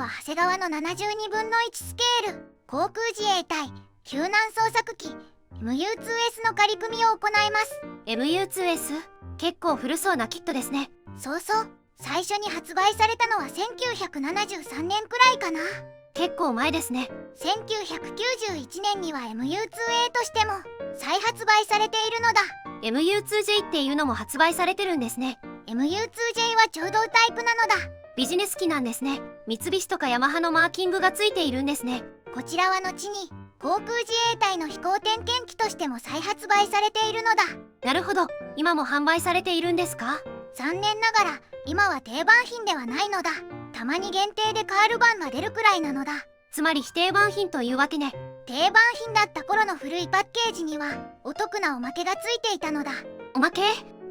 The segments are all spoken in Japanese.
は長谷川の72分の1スケール航空自衛隊救難捜索機 MU2S の仮組みを行います。 MU2S？ 結構古そうなキットですね。そうそう、最初に発売されたのは1973年くらいかな。結構前ですね。1991年には MU2A としても再発売されているのだ。 MU2J っていうのも発売されてるんですね。 MU2J は超動タイプなのだ。ビジネス機なんですね。三菱とかヤマハのマーキングがついているんですね。こちらは後に航空自衛隊の飛行点検機としても再発売されているのだ。なるほど、今も販売されているんですか？残念ながら今は定番品ではないのだ。たまに限定でカール版が出るくらいなのだ。つまり非定番品というわけね。定番品だった頃の古いパッケージにはお得なおまけがついていたのだ。おまけ？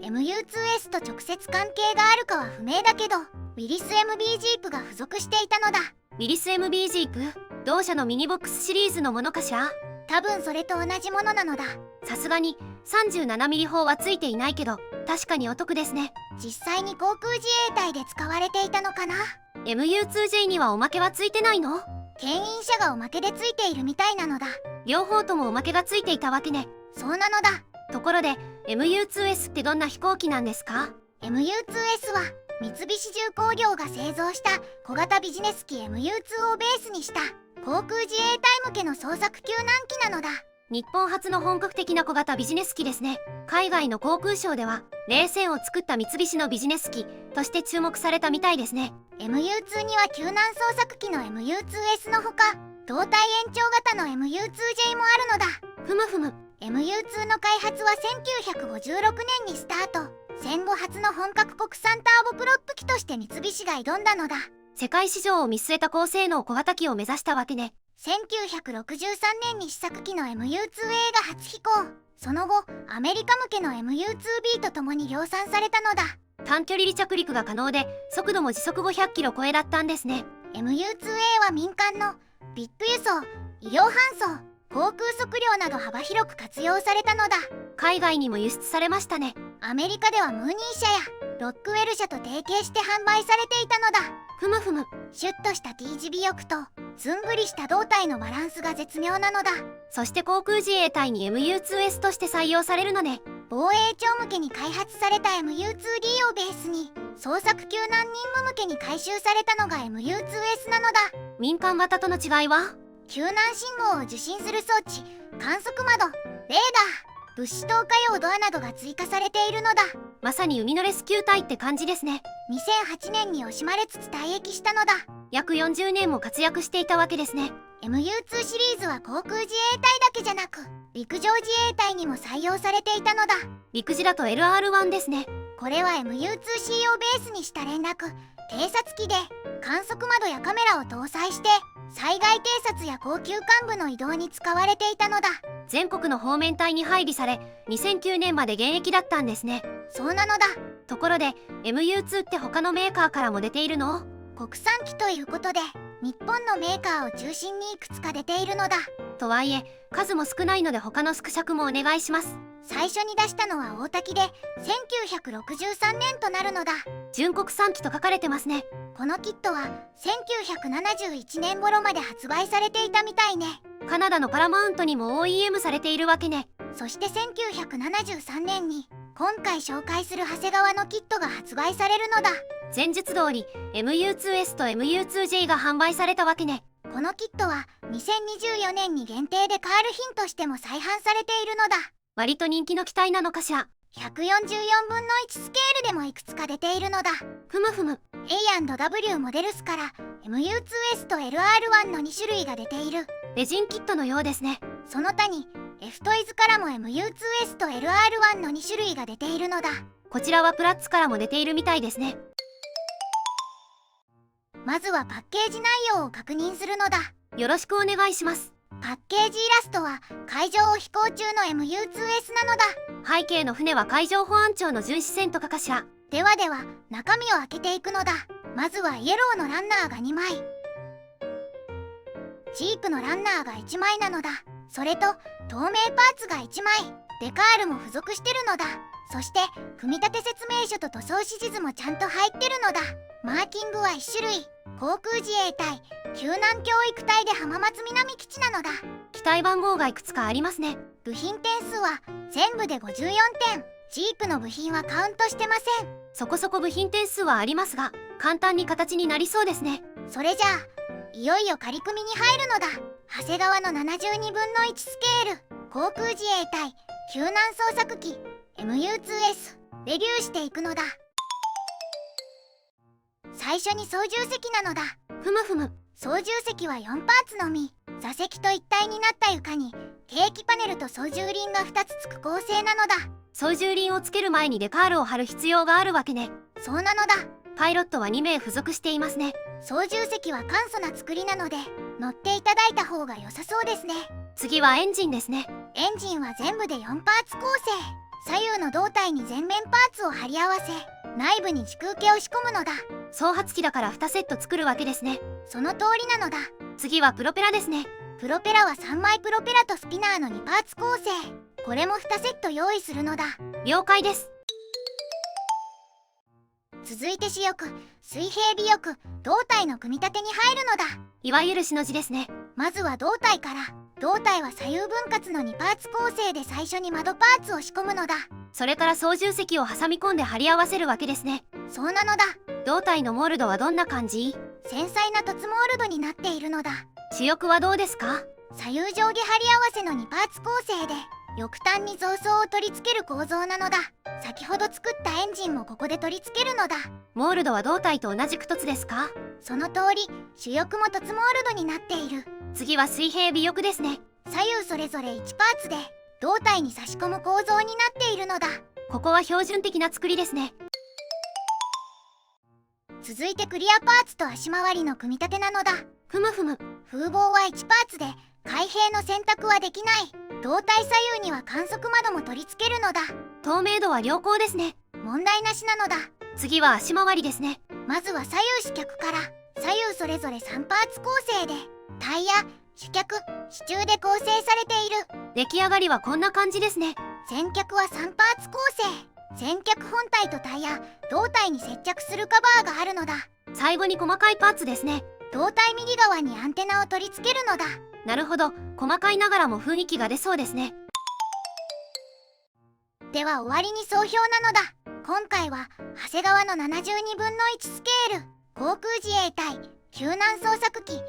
MU2S と直接関係があるかは不明だけど、ウィリス MB ジープが付属していたのだ。ウィリス MB ジープ？同社のミニボックスシリーズのものかしら？多分それと同じものなのだ。さすがに 37mm 砲はついていないけど確かにお得ですね。実際に航空自衛隊で使われていたのかな。 MU2J にはおまけはついてないの？牽引車がおまけでついているみたいなのだ。両方ともおまけがついていたわけね。そうなのだ。ところで MU2S ってどんな飛行機なんですか？ MU2S は三菱重工業が製造した小型ビジネス機 MU2 をベースにした航空自衛隊向けの捜索救難機なのだ。日本初の本格的な小型ビジネス機ですね。海外の航空ショーでは0戦を作った三菱のビジネス機として注目されたみたいですね。 MU2 には救難捜索機の MU2S のほか胴体延長型の MU2J もあるのだ。ふむふむ。 MU2 の開発は1956年にスタート。戦後初の本格国産ターボプロップ機として三菱が挑んだのだ。世界市場を見据えた高性能小型機を目指したわけね。1963年に試作機の MU2A が初飛行。その後アメリカ向けの MU2B とともに量産されたのだ。短距離離着陸が可能で速度も時速500キロ超えだったんですね。 MU2A は民間のビッグ輸送、医療搬送、航空測量など幅広く活用されたのだ。海外にも輸出されましたね。アメリカではムーニー社やロックウェル社と提携して販売されていたのだ。ふむふむ。シュッとした T 字尾翼とずんぐりした胴体のバランスが絶妙なのだ。そして航空自衛隊に MU2S として採用されるのね。防衛庁向けに開発された MU2D をベースに捜索救難任務向けに改修されたのが MU2S なのだ。民間型との違いは？救難信号を受信する装置、観測窓、レーダー、物資投下用ドアなどが追加されているのだ。まさに海のレスキュー隊って感じですね。2008年に惜しまれつつ退役したのだ。約40年も活躍していたわけですね。 MU2 シリーズは航空自衛隊だけじゃなく陸上自衛隊にも採用されていたのだ。陸自だと LR1 ですね。これは MU2C をベースにした連絡偵察機で観測窓やカメラを搭載して災害偵察や高級幹部の移動に使われていたのだ。全国の方面隊に配備され2009年まで現役だったんですね。そうなのだ。ところで MU2 って他のメーカーからも出ているの？国産機ということで日本のメーカーを中心にいくつか出ているのだ。とはいえ数も少ないので他の縮尺もお願いします。最初に出したのは大滝で1963年となるのだ。純国産機と書かれてますね。このキットは1971年頃まで発売されていたみたいね。カナダのパラマウントにも OEM されているわけね。そして1973年に今回紹介する長谷川のキットが発売されるのだ。前述通り MU2S と MU2J が販売されたわけね。このキットは2024年に限定でカール品としても再販されているのだ。割と人気の機体なのかしら。144分の1スケールでもいくつか出ているのだ。ふむふむ。 A&W モデルスから MU2S と LR1 の2種類が出ている。レジンキットのようですね。その他に F トイズからも MU2S と LR1 の2種類が出ているのだ。こちらはプラッツからも出ているみたいですね。まずはパッケージ内容を確認するのだ。よろしくお願いします。パッケージイラストは海上を飛行中の MU2S なのだ。背景の船は海上保安庁の巡視船とかかしら。では中身を開けていくのだ。まずはイエローのランナーが2枚、チークのランナーが1枚なのだ。それと透明パーツが1枚、デカールも付属してるのだ。そして組み立て説明書と塗装指示もちゃんと入ってるのだ。マーキングは1種類。航空自衛隊救難教育隊で浜松南基地なのだ。機体番号がいくつかありますね。部品点数は全部で54点。ジープの部品はカウントしてません。そこそこ部品点数はありますが、簡単に形になりそうですね。それじゃあいよいよ仮組みに入るのだ。長谷川の72分の1スケール航空自衛隊救難捜索機 MU2S レビューしていくのだ。最初に操縦席なのだ。ふむふむ。操縦席は4パーツのみ。座席と一体になった床に計器パネルと操縦輪が2つつく構成なのだ。操縦輪をつける前にデカールを貼る必要があるわけね。そうなのだ。パイロットは2名付属していますね。操縦席は簡素な作りなので乗っていただいた方が良さそうですね。次はエンジンですね。エンジンは全部で4パーツ構成。左右の胴体に全面パーツを貼り合わせ内部に時空気を仕込むのだ。総発機だから2セット作るわけですね。その通りなのだ。次はプロペラですね。プロペラは3枚プロペラとスピナーの2パーツ構成。これも2セット用意するのだ。了解です。続いて主翼水平尾翼胴体の組み立てに入るのだ。いわゆるしの字ですね。まずは胴体から。胴体は左右分割の2パーツ構成で最初に窓パーツを仕込むのだ。それから操縦席を挟み込んで貼り合わせるわけですね。そうなのだ。胴体のモールドはどんな感じ？繊細な凸モールドになっているのだ。主翼はどうですか？左右上下貼り合わせの2パーツ構成で翼端に造層を取り付ける構造なのだ。先ほど作ったエンジンもここで取り付けるのだ。モールドは胴体と同じく凸ですか？その通り、主翼も凸モールドになっている。次は水平尾翼ですね。左右それぞれ1パーツで胴体に差し込む構造になっているのだ。ここは標準的な作りですね。続いてクリアパーツと足回りの組み立てなのだ。ふむふむ。風防は1パーツで開閉の選択はできない。胴体左右には観測窓も取り付けるのだ。透明度は良好ですね。問題なしなのだ。次は足回りですね。まずは左右支脚から左右それぞれ3パーツ構成でタイヤ、主脚、支柱で構成されている。出来上がりはこんな感じですね。先脚は3パーツ構成。先脚本体とタイヤ、胴体に接着するカバーがあるのだ。最後に細かいパーツですね。胴体右側にアンテナを取り付けるのだ。なるほど、細かいながらも雰囲気が出そうですね。では終わりに総評なのだ。今回は長谷川の72分の1スケール航空自衛隊救難捜索機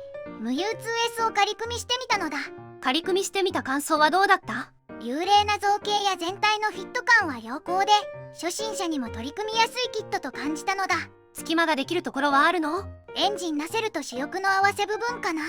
MU2S を仮組みしてみたのだ。仮組みしてみた感想はどうだった？幽霊な造形や全体のフィット感は良好で初心者にも取り組みやすいキットと感じたのだ。隙間ができるところはあるの？エンジンナセルと主翼の合わせ部分かな。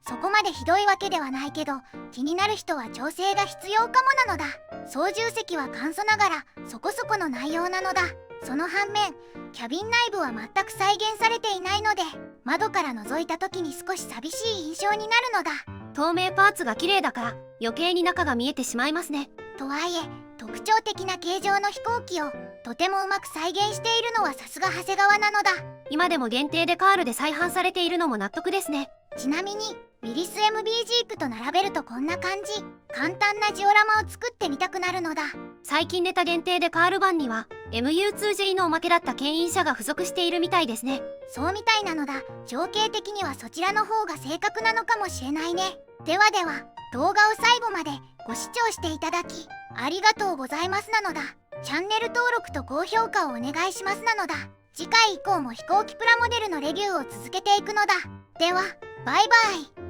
そこまでひどいわけではないけど気になる人は調整が必要かもなのだ。操縦席は簡素ながらそこそこの内容なのだ。その反面キャビン内部は全く再現されていないので窓から覗いた時に少し寂しい印象になるのだ。透明パーツが綺麗だから余計に中が見えてしまいますね。とはいえ特徴的な形状の飛行機をとてもうまく再現しているのはさすが長谷川なのだ。今でも限定でカールで再販されているのも納得ですね。ちなみにウィリス MB ジープと並べるとこんな感じ。簡単なジオラマを作ってみたくなるのだ。最近出た限定でカール版には MU2J のおまけだった牽引車が付属しているみたいですね。そうみたいなのだ。情景的にはそちらの方が正確なのかもしれないね。ではでは動画を最後までご視聴していただきありがとうございますなのだ。チャンネル登録と高評価をお願いしますなのだ。次回以降も飛行機プラモデルのレビューを続けていくのだ。ではバイバイ。